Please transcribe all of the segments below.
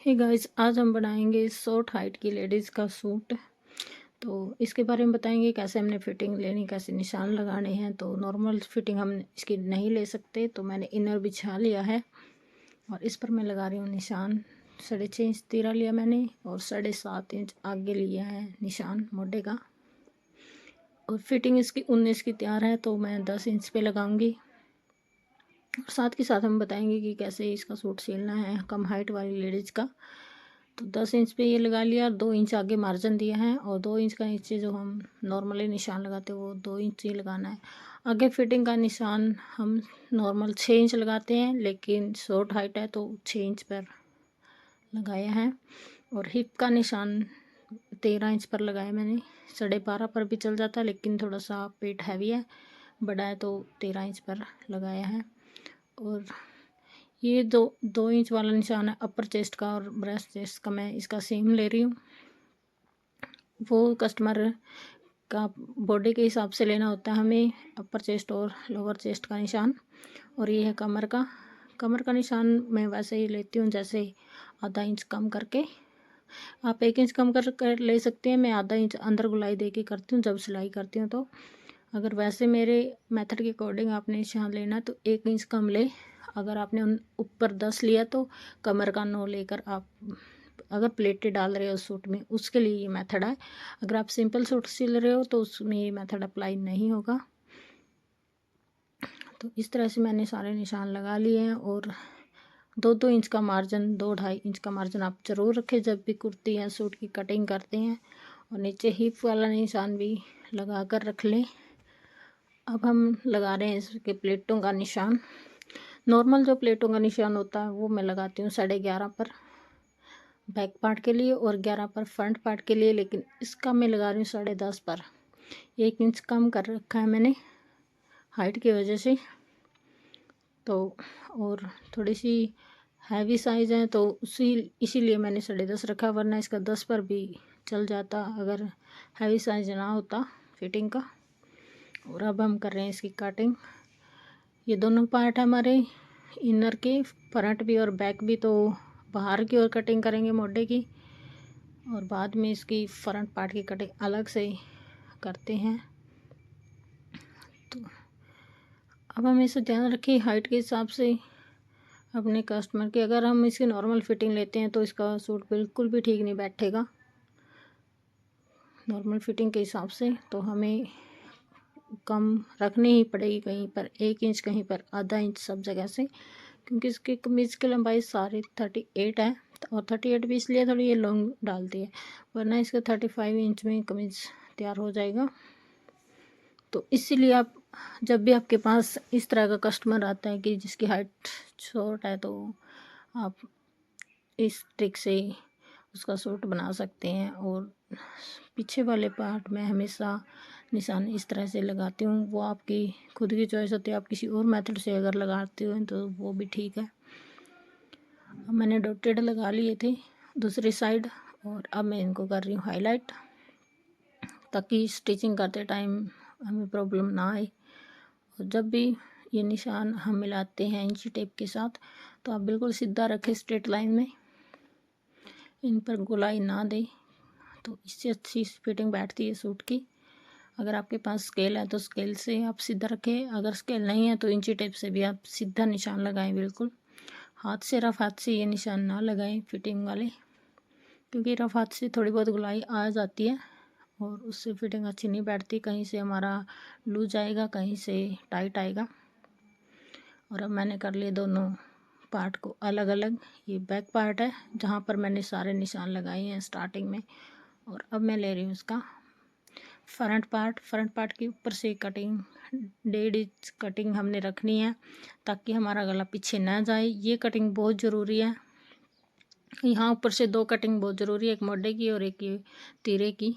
Hey guys, आज हम बनाएंगे शॉर्ट हाइट की लेडीज़ का सूट। तो इसके बारे में बताएंगे कैसे हमने फिटिंग लेनी, कैसे निशान लगाने हैं। तो नॉर्मल फिटिंग हम इसकी नहीं ले सकते, तो मैंने इनर बिछा लिया है और इस पर मैं लगा रही हूँ निशान। 6.5 इंच तीरा लिया मैंने और 7.5 इंच आगे लिया है निशान मोढे का। और फिटिंग इसकी 19 की तैयार है, तो मैं 10 इंच पे लगाऊंगी। और साथ के साथ हम बताएंगे कि कैसे इसका सूट सिलना है कम हाइट वाली लेडीज़ का। तो 10 इंच पे ये लगा लिया, 2 इंच आगे मार्जिन दिया है और 2 इंच का नीचे जो हम नॉर्मली निशान लगाते हैं वो 2 इंच ही लगाना है। आगे फिटिंग का निशान हम नॉर्मल 6 इंच लगाते हैं, लेकिन शॉर्ट हाइट है तो 6 इंच पर लगाया है। और हिप का निशान 13 इंच पर लगाया मैंने। 12.5 पर भी चल जाता है, लेकिन थोड़ा सा पेट हैवी है, बड़ा है, तो 13 इंच पर लगाया है। और ये दो इंच वाला निशान है अपर चेस्ट का और ब्रेस्ट चेस्ट का, मैं इसका सेम ले रही हूँ। वो कस्टमर का बॉडी के हिसाब से लेना होता है हमें, अपर चेस्ट और लोअर चेस्ट का निशान। और ये है कमर का निशान मैं वैसे ही लेती हूँ, जैसे आधा इंच कम करके। आप 1 इंच कम कर ले सकते हैं, मैं आधा इंच अंदर गुलाई दे के करती हूँ जब सिलाई करती हूँ। तो अगर वैसे मेरे मेथड के अकॉर्डिंग आपने निशान लेना तो 1 इंच कम ले। अगर आपने ऊपर 10 लिया तो कमर का 9 लेकर आप अगर प्लेटें डाल रहे हो सूट में, उसके लिए ये मेथड है। अगर आप सिंपल सूट सिल रहे हो तो उसमें ये मेथड अप्लाई नहीं होगा। तो इस तरह से मैंने सारे निशान लगा लिए हैं। और 2-2 इंच का मार्जिन, 2-2.5 इंच का मार्जिन आप ज़रूर रखें जब भी कुर्ती या सूट की कटिंग करते हैं। और नीचे हिप वाला निशान भी लगा कर रख लें। अब हम लगा रहे हैं इसके प्लेटों का निशान। नॉर्मल जो प्लेटों का निशान होता है वो मैं लगाती हूँ 11.5 पर बैक पार्ट के लिए और 11 पर फ्रंट पार्ट के लिए, लेकिन इसका मैं लगा रही हूँ 10.5 पर। 1 इंच कम कर रखा है मैंने हाइट की वजह से। तो और थोड़ी सी हैवी साइज़ है तो इसीलिए मैंने 10.5 रखा, वरना इसका 10 पर भी चल जाता अगर हैवी साइज़ ना होता फिटिंग का। और अब हम कर रहे हैं इसकी कटिंग। ये दोनों पार्ट है हमारे इनर के, फ्रंट भी और बैक भी, तो बाहर की ओर कटिंग करेंगे मोढे की और बाद में इसकी फ्रंट पार्ट की कटिंग अलग से करते हैं। तो अब हम इसे ध्यान रखें हाइट के हिसाब से अपने कस्टमर की। अगर हम इसकी नॉर्मल फिटिंग लेते हैं तो इसका सूट बिल्कुल भी ठीक नहीं बैठेगा नॉर्मल फिटिंग के हिसाब से। तो हमें कम रखनी ही पड़ेगी, कहीं पर 1 इंच, कहीं पर आधा इंच, सब जगह से, क्योंकि इसकी कमीज़ की लंबाई सारी 38 है। और 38 भी इसलिए थोड़ी ये लॉन्ग डालती है, वरना इसका 35 इंच में कमीज़ तैयार हो जाएगा। तो इसीलिए आप जब भी आपके पास इस तरह का कस्टमर आता है कि जिसकी हाइट शॉर्ट है, तो आप इस ट्रिक से उसका सूट बना सकते हैं। और पीछे वाले पार्ट में हमेशा निशान इस तरह से लगाती हूँ, वो आपकी खुद की चॉइस होती है। आप किसी और मेथड से अगर लगाते हो तो वो भी ठीक है। अब मैंने डॉटेड लगा लिए थे दूसरी साइड और अब मैं इनको कर रही हूँ हाईलाइट, ताकि स्टिचिंग करते टाइम हमें प्रॉब्लम ना आए। और जब भी ये निशान हम मिलाते हैं इंची टेप के साथ, तो आप बिल्कुल सीधा रखें स्ट्रेट लाइन में, इन पर गोलाई ना दें, तो इससे अच्छी फिटिंग बैठती है सूट की। अगर आपके पास स्केल है तो स्केल से आप सीधा रखें, अगर स्केल नहीं है तो इंची टेप से भी आप सीधा निशान लगाएं। बिल्कुल रफ हाथ से ये निशान ना लगाएं फिटिंग वाले, क्योंकि रफ हाथ से थोड़ी बहुत गोलाई आ जाती है और उससे फिटिंग अच्छी नहीं बैठती। कहीं से हमारा लूज आएगा, कहीं से टाइट आएगा। और अब मैंने कर लिए दोनों पार्ट को अलग अलग। ये बैक पार्ट है जहाँ पर मैंने सारे निशान लगाए हैं स्टार्टिंग में। और अब मैं ले रही हूँ इसका फ्रंट पार्ट के ऊपर से कटिंग 1.5 इंच कटिंग हमने रखनी है, ताकि हमारा गला पीछे ना जाए। ये कटिंग बहुत ज़रूरी है। यहाँ ऊपर से 2 कटिंग बहुत ज़रूरी है, एक मोढे की और एक ये तीरे की।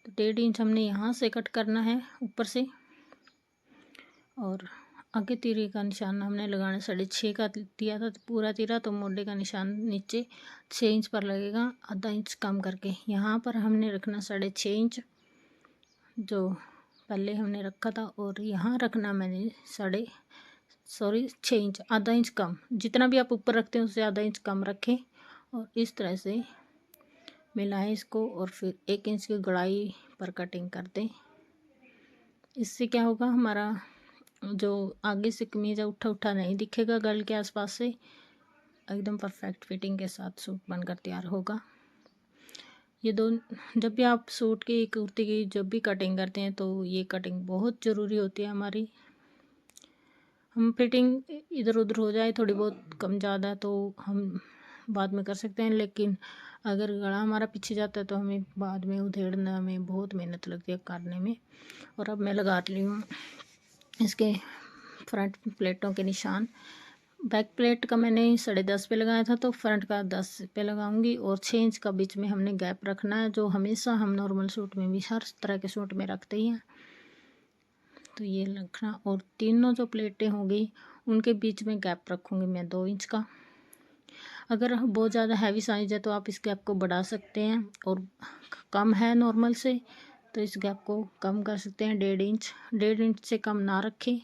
तो 1.5 इंच हमने यहाँ से कट करना है ऊपर से। और आगे तीरे का निशान हमने लगाना 6.5 का दिया था पूरा तीरा, तो मोढे का निशान नीचे 6 इंच पर लगेगा, आधा इंच कम करके। यहाँ पर हमने रखना 6.5 इंच जो पहले हमने रखा था, और यहाँ रखना मैंने सॉरी 6 इंच, आधा इंच कम, जितना भी आप ऊपर रखते हैं उससे आधा इंच कम रखें और इस तरह से मिलाएं इसको और फिर 1 इंच की गुड़ाई पर कटिंग कर दें। इससे क्या होगा, हमारा जो आगे से कमीज है उठा उठा नहीं दिखेगा, गल के आसपास से एकदम परफेक्ट फिटिंग के साथ सूट बनकर तैयार होगा। ये जब भी आप सूट की कुर्ती की जब भी कटिंग करते हैं तो ये कटिंग बहुत ज़रूरी होती है हमारी। हम फिटिंग इधर उधर हो जाए थोड़ी बहुत कम ज़्यादा तो हम बाद में कर सकते हैं, लेकिन अगर गला हमारा पीछे जाता है तो हमें बाद में उधेड़ने में बहुत मेहनत लगती है करने में। और अब मैं लगा ली हूँ इसके फ्रंट प्लेटों के निशान। बैक प्लेट का मैंने 10.5 पे लगाया था, तो फ्रंट का 10 पे लगाऊंगी और 6 इंच का बीच में हमने गैप रखना है, जो हमेशा हम नॉर्मल सूट में भी हर तरह के सूट में रखते ही हैं, तो ये रखना। और तीनों जो प्लेटें होंगी उनके बीच में गैप रखूँगी मैं 2 इंच का। अगर बहुत ज़्यादा हैवी साइज़ है तो आप इस गैप को बढ़ा सकते हैं, और कम है नॉर्मल से तो इस गैप को कम कर सकते हैं 1.5 इंच से कम ना रखें,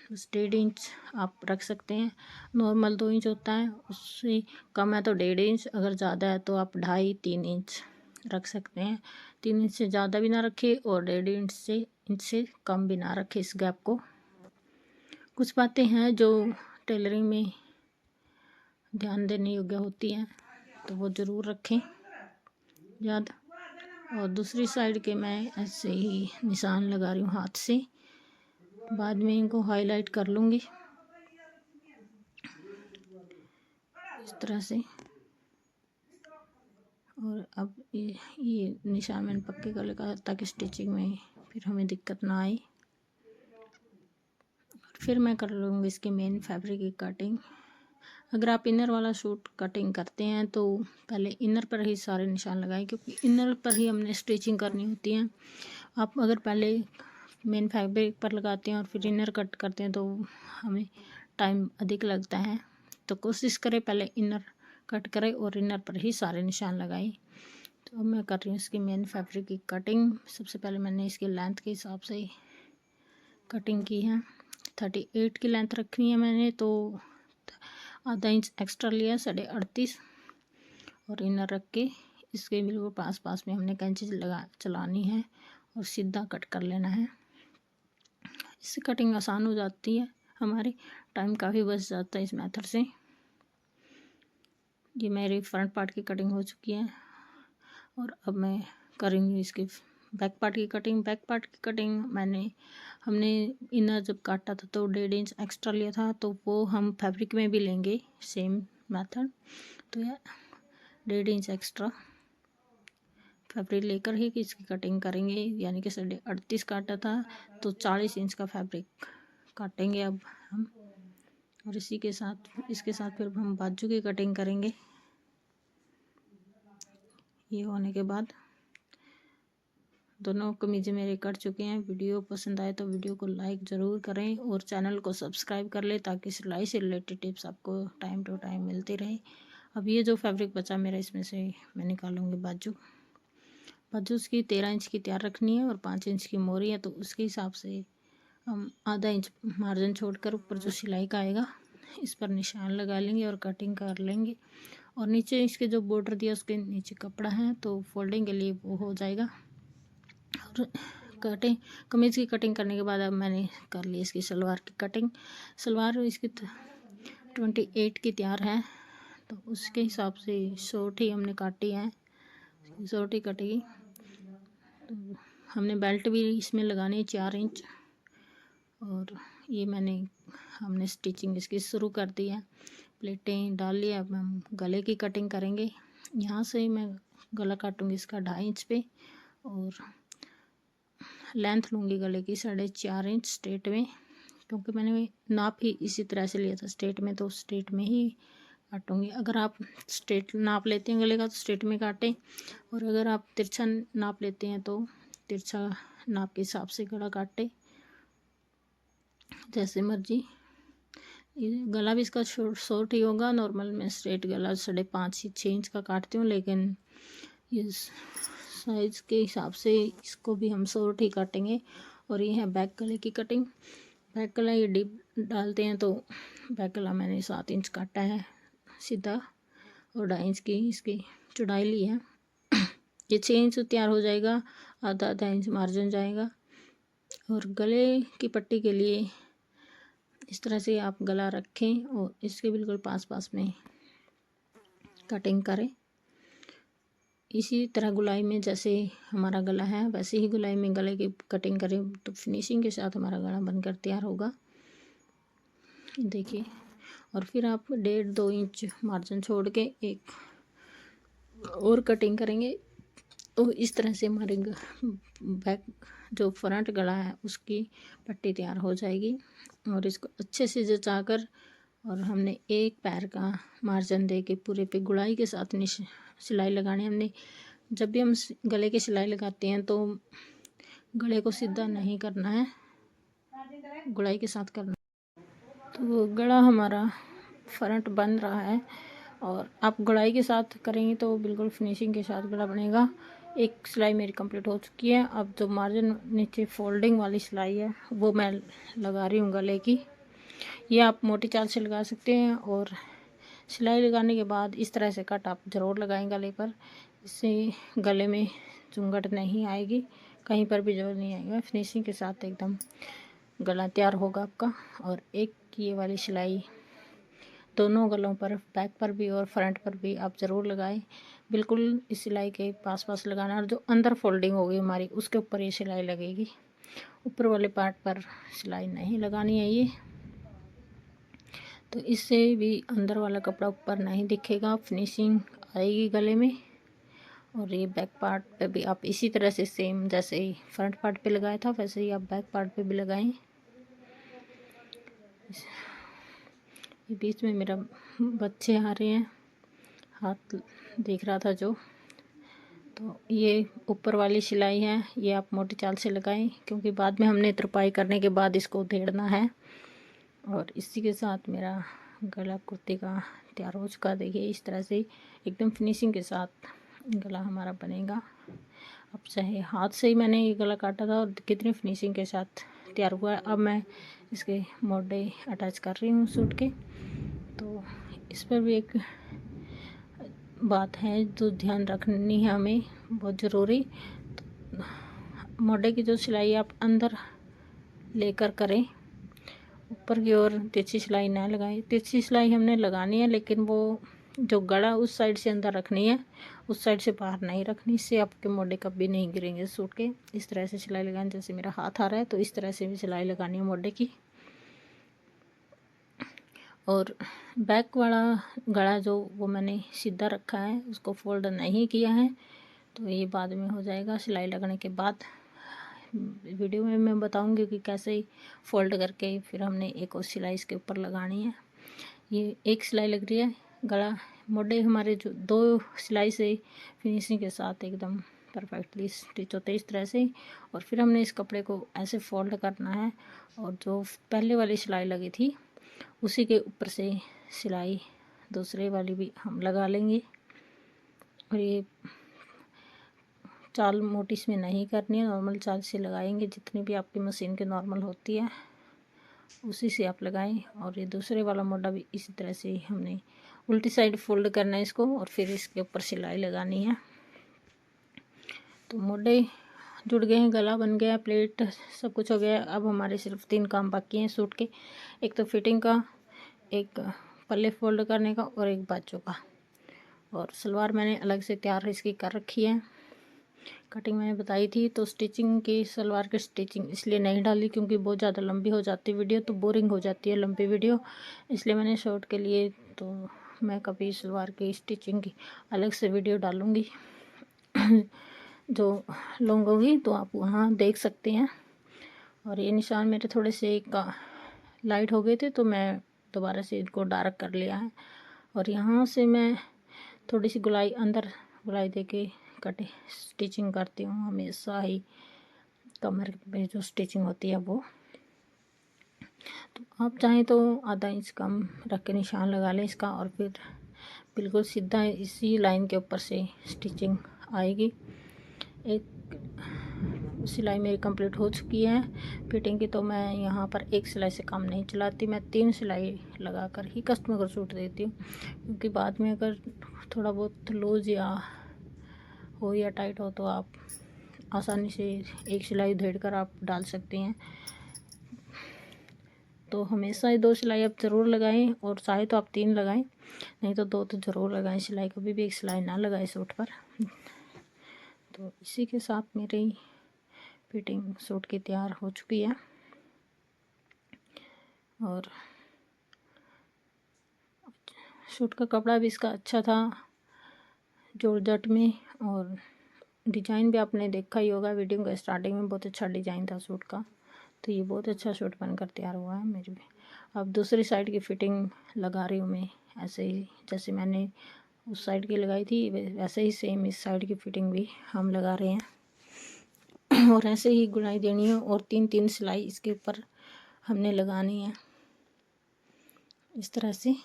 बस 1.5 इंच आप रख सकते हैं। नॉर्मल 2 इंच होता है, उससे कम है तो 1.5 इंच, अगर ज़्यादा है तो आप 2.5-3 इंच रख सकते हैं। 3 इंच से ज़्यादा भी ना रखें और 1.5 इंच से कम भी ना रखें इस गैप को। कुछ बातें हैं जो टेलरिंग में ध्यान देने योग्य होती हैं, तो वो ज़रूर रखें याद। और दूसरी साइड के मैं ऐसे ही निशान लगा रही हूँ हाथ से, बाद में इनको हाईलाइट कर लूँगी इस तरह से। और अब ये निशान मैंने पक्के कर लगा ताकि स्टिचिंग में फिर हमें दिक्कत ना आए। फिर मैं कर लूँगी इसके मेन फैब्रिक की कटिंग। अगर आप इनर वाला सूट कटिंग करते हैं तो पहले इनर पर ही सारे निशान लगाएं, क्योंकि इनर पर ही हमने स्टिचिंग करनी होती है। आप अगर पहले मेन फैब्रिक पर लगाते हैं और फिर इनर कट करते हैं तो हमें टाइम अधिक लगता है, तो कोशिश करें पहले इनर कट करें और इनर पर ही सारे निशान लगाएं। तो अब मैं कर रही हूँ इसकी मेन फैब्रिक की कटिंग। सबसे पहले मैंने इसके लेंथ के हिसाब से कटिंग की है। 38 की लेंथ रखनी है मैंने, तो आधा इंच एक्स्ट्रा लिया 38.5 और इनर रख के इसके बिल्कुल पास में हमने कैंची चलानी है और सीधा कट कर लेना है। इससे कटिंग आसान हो जाती है, हमारी टाइम काफ़ी बच जाता है इस मेथड से। ये मेरी फ्रंट पार्ट की कटिंग हो चुकी है और अब मैं करूँगी इसकी बैक पार्ट की कटिंग। बैक पार्ट की कटिंग हमने इनर जब काटा था तो 1.5 इंच एक्स्ट्रा लिया था, तो वो हम फैब्रिक में भी लेंगे सेम मेथड। तो यह 1.5 इंच एक्स्ट्रा फैब्रिक लेकर ही इसकी कटिंग करेंगे, यानी कि 38 काटा था तो 40 इंच का फैब्रिक काटेंगे अब हम। और इसके साथ फिर हम बाजू की कटिंग करेंगे। ये होने के बाद दोनों कमीज़ें मेरे कट चुके हैं। वीडियो पसंद आए तो वीडियो को लाइक ज़रूर करें और चैनल को सब्सक्राइब कर लें, ताकि सिलाई से रिलेटेड टिप्स आपको टाइम टू टाइम मिलती रहे। अब ये जो फैब्रिक बचा मेरा, इसमें से मैं निकालूंगी बाजू उसकी 13 इंच की तैयार रखनी है और 5 इंच की मोरी है, तो उसके हिसाब से हम आधा इंच मार्जिन छोड़कर ऊपर जो सिलाई का आएगा इस पर निशान लगा लेंगे और कटिंग कर लेंगे। और नीचे इसके जो बॉर्डर दिया उसके नीचे कपड़ा है, तो फोल्डिंग के लिए वो हो जाएगा। और कमीज़ की कटिंग करने के बाद अब मैंने कर ली इसकी सलवार की कटिंग। सलवार इसकी 28 की तैयार है, तो उसके हिसाब से शॉर्ट ही हमने काटी है, शॉर्ट ही कटी। तो हमने बेल्ट भी इसमें लगानी है 4 इंच। और ये हमने स्टिचिंग इसकी शुरू कर दी है, प्लेटें डाल ली। अब हम गले की कटिंग करेंगे। यहाँ से मैं गला काटूंगी इसका 2.5 इंच पे और लेंथ लूँगी गले की 4.5 इंच स्ट्रेट में, क्योंकि मैंने नाप ही इसी तरह से लिया था स्ट्रेट में, तो स्ट्रेट में ही काटूंगी। अगर आप स्ट्रेट नाप लेते हैं गले का तो स्ट्रेट में काटें, और अगर आप तिरछा नाप लेते हैं तो तिरछा नाप के हिसाब से गला काटें, जैसे मर्जी। गला भी इसका शॉर्ट ही होगा। नॉर्मल मैं स्ट्रेट गला 5.5-6 इंच का काटती हूँ, लेकिन ये साइज़ के हिसाब से इसको भी हम शॉर्ट ही काटेंगे। और ये है बैक गले की कटिंग। बैक गला ये डीप डालते हैं, तो बैक गला मैंने 7 इंच काटा है सीधा और 2.5 इंच की इसकी चौड़ाई ली है। ये 6 इंच तैयार हो जाएगा, आधा इंच मार्जिन जाएगा। और गले की पट्टी के लिए इस तरह से आप गला रखें और इसके बिल्कुल पास में कटिंग करें। इसी तरह गुलाई में जैसे हमारा गला है वैसे ही गुलाई में गले की कटिंग करें, तो फिनिशिंग के साथ हमारा गला बनकर तैयार होगा। देखिए, और फिर आप 1.5-2 इंच मार्जिन छोड़ के एक और कटिंग करेंगे, तो इस तरह से हमारे बैक जो फ्रंट गला है उसकी पट्टी तैयार हो जाएगी। और इसको अच्छे से जचा कर, और हमने एक पैर का मार्जिन दे के पूरे पे गुड़ाई के साथ सिलाई लगानी। हमने जब भी हम गले की सिलाई लगाते हैं तो गले को सीधा नहीं करना है, गुड़ाई के साथ करना। तो गला हमारा फ्रंट बन रहा है, और आप गुड़ाई के साथ करेंगे तो बिल्कुल फिनिशिंग के साथ गला बनेगा। एक सिलाई मेरी कंप्लीट हो चुकी है। अब जो मार्जिन नीचे फोल्डिंग वाली सिलाई है वो मैं लगा रही हूँ गले की। ये आप मोटी चाल से लगा सकते हैं, और सिलाई लगाने के बाद इस तरह से कट आप ज़रूर लगाएं गले पर। इससे गले में चुंगट नहीं आएगी, कहीं पर भी जोर नहीं आएगा। फिनिशिंग के साथ एकदम गला तैयार होगा आपका। और एक ये वाली सिलाई दोनों गलों पर, बैक पर भी और फ्रंट पर भी आप ज़रूर लगाएं। बिल्कुल इस सिलाई के पास लगाना, और जो अंदर फोल्डिंग होगी हमारी उसके ऊपर ये सिलाई लगेगी। ऊपर वाले पार्ट पर सिलाई नहीं लगानी है ये, तो इससे भी अंदर वाला कपड़ा ऊपर नहीं दिखेगा, फिनिशिंग आएगी गले में। और ये बैक पार्ट पे भी आप इसी तरह से सेम जैसे ही फ्रंट पार्ट पे लगाया था वैसे ही आप बैक पार्ट पे भी लगाएं। ये बीच में मेरा बच्चे आ रहे हैं, हाथ देख रहा था जो। तो ये ऊपर वाली सिलाई है, ये आप मोटी चाल से लगाएं, क्योंकि बाद में हमने तुरपाई करने के बाद इसको उधेड़ना है। और इसी के साथ मेरा गला कुर्ती का तैयार हो चुका। देखिए, इस तरह से एकदम फिनिशिंग के साथ गला हमारा बनेगा। अब चाहे हाथ से ही मैंने ये गला काटा था, और कितनी फिनिशिंग के साथ तैयार हुआ है। अब मैं इसके मोड़े अटैच कर रही हूँ सूट के। तो इस पर भी एक बात है जो ध्यान रखनी है हमें, बहुत ज़रूरी। तो मोड़े की जो सिलाई आप अंदर लेकर करें, ऊपर की ओर तिरछी सिलाई ना लगाएं। तिरछी सिलाई हमने लगानी है, लेकिन वो जो गला उस साइड से अंदर रखनी है, उस साइड से बाहर नहीं रखनी। इससे आपके मोड़े कभी नहीं गिरेंगे सूट के। इस तरह से सिलाई लगानी, जैसे मेरा हाथ आ रहा है तो इस तरह से भी सिलाई लगानी है मोड़े की। और बैक वाला गला जो वो मैंने सीधा रखा है, उसको फोल्ड नहीं किया है, तो ये बाद में हो जाएगा सिलाई लगने के बाद। वीडियो में मैं बताऊंगी कि कैसे फोल्ड करके फिर हमने एक और सिलाई इसके ऊपर लगानी है। ये एक सिलाई लग रही है, गला मोड़े हमारे जो 2 सिलाई से फिनिशिंग के साथ एकदम परफेक्टली स्टिच होते हैं इस तरह से। और फिर हमने इस कपड़े को ऐसे फोल्ड करना है, और जो पहले वाली सिलाई लगी थी उसी के ऊपर से सिलाई दूसरे वाली भी हम लगा लेंगे। और ये चाल मोटी इसमें नहीं करनी है, नॉर्मल चाल से लगाएंगे, जितनी भी आपकी मशीन के नॉर्मल होती है उसी से आप लगाएं। और ये दूसरे वाला मोड़ा भी इसी तरह से हमने उल्टी साइड फोल्ड करना है इसको, और फिर इसके ऊपर सिलाई लगानी है। तो मोड़े जुड़ गए हैं, गला बन गया, प्लेट सब कुछ हो गया। अब हमारे सिर्फ 3 काम बाकी हैं सूट के। एक तो फिटिंग का, एक पल्ले फोल्ड करने का, और एक बाजू का। और सलवार मैंने अलग से तैयार इसकी कर रखी है, कटिंग मैंने बताई थी। तो स्टिचिंग की, सलवार की स्टिचिंग इसलिए नहीं डाली क्योंकि बहुत ज़्यादा लंबी हो जाती वीडियो, तो बोरिंग हो जाती है लंबी वीडियो, इसलिए मैंने शॉर्ट के लिए। तो मैं कभी सलवार की स्टिचिंग की अलग से वीडियो डालूँगी जो लॉन्ग होगी, तो आप वहाँ देख सकते हैं। और ये निशान मेरे थोड़े से लाइट हो गए थे, तो मैं दोबारा से इनको डार्क कर लिया है। और यहाँ से मैं थोड़ी सी गुलाई अंदर गुलाई दे के कटे स्टिचिंग करती हूँ हमेशा ही, कमर में जो स्टिचिंग होती है वो। तो आप चाहें तो आधा इंच कम रख के निशान लगा लें इसका, और फिर बिल्कुल सीधा इसी लाइन के ऊपर से स्टिचिंग आएगी। एक सिलाई मेरी कंप्लीट हो चुकी है फिटिंग की। तो मैं यहाँ पर एक सिलाई से काम नहीं चलाती, मैं 3 सिलाई लगा कर ही कस्टमर को सूट देती हूँ, क्योंकि बाद में अगर थोड़ा बहुत लूज या हो या टाइट हो तो आप आसानी से एक सिलाई उधेड़ कर आप डाल सकते हैं। तो हमेशा ही 2 सिलाई आप ज़रूर लगाएं, और चाहे तो आप 3 लगाएं, नहीं तो 2 तो ज़रूर लगाएं सिलाई। कभी भी एक सिलाई ना लगाएं सूट पर। तो इसी के साथ मेरी फिटिंग सूट की तैयार हो चुकी है। और सूट का कपड़ा भी इसका अच्छा था, जॉर्जेट में, और डिज़ाइन भी आपने देखा ही होगा वीडियो का स्टार्टिंग में, बहुत अच्छा डिज़ाइन था सूट का। तो ये बहुत अच्छा सूट बनकर तैयार हुआ है मेरे भी। अब दूसरी साइड की फिटिंग लगा रही हूँ मैं, ऐसे ही जैसे मैंने उस साइड की लगाई थी वैसे ही सेम इस साइड की फिटिंग भी हम लगा रहे हैं। और ऐसे ही गुनाई देनी है, और 3-3 सिलाई इसके ऊपर हमने लगानी है इस तरह से।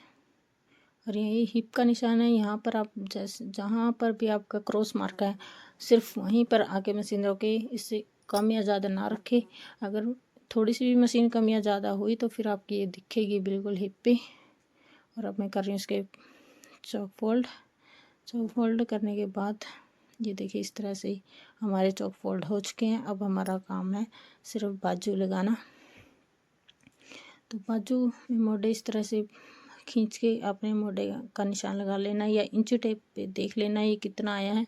और ये हिप का निशान है, यहाँ पर आप जैसे जहाँ पर भी आपका क्रॉस मार्क है सिर्फ वहीं पर आके मशीन रोके, इससे कम या ज़्यादा ना रखें। अगर थोड़ी सी भी मशीन कम या ज़्यादा हुई तो फिर आपकी ये दिखेगी बिल्कुल हिप पे। और अब मैं कर रही हूँ इसके चौक फोल्ड करने के बाद ये देखिए इस तरह से हमारे चौक फोल्ड हो चुके हैं। अब हमारा काम है सिर्फ बाजू लगाना। तो बाजू में मोड़े इस तरह से खींच के अपने मोड़े का निशान लगा लेना, या इंच टेप पे देख लेना ये कितना आया है,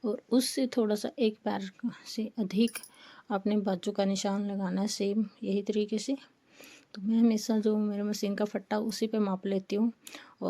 और उससे थोड़ा सा एक पैर से अधिक अपने बाजू का निशान लगाना है, सेम यही तरीके से। तो मैं हमेशा जो मेरे मशीन का फट्टा उसी पे माप लेती हूँ। और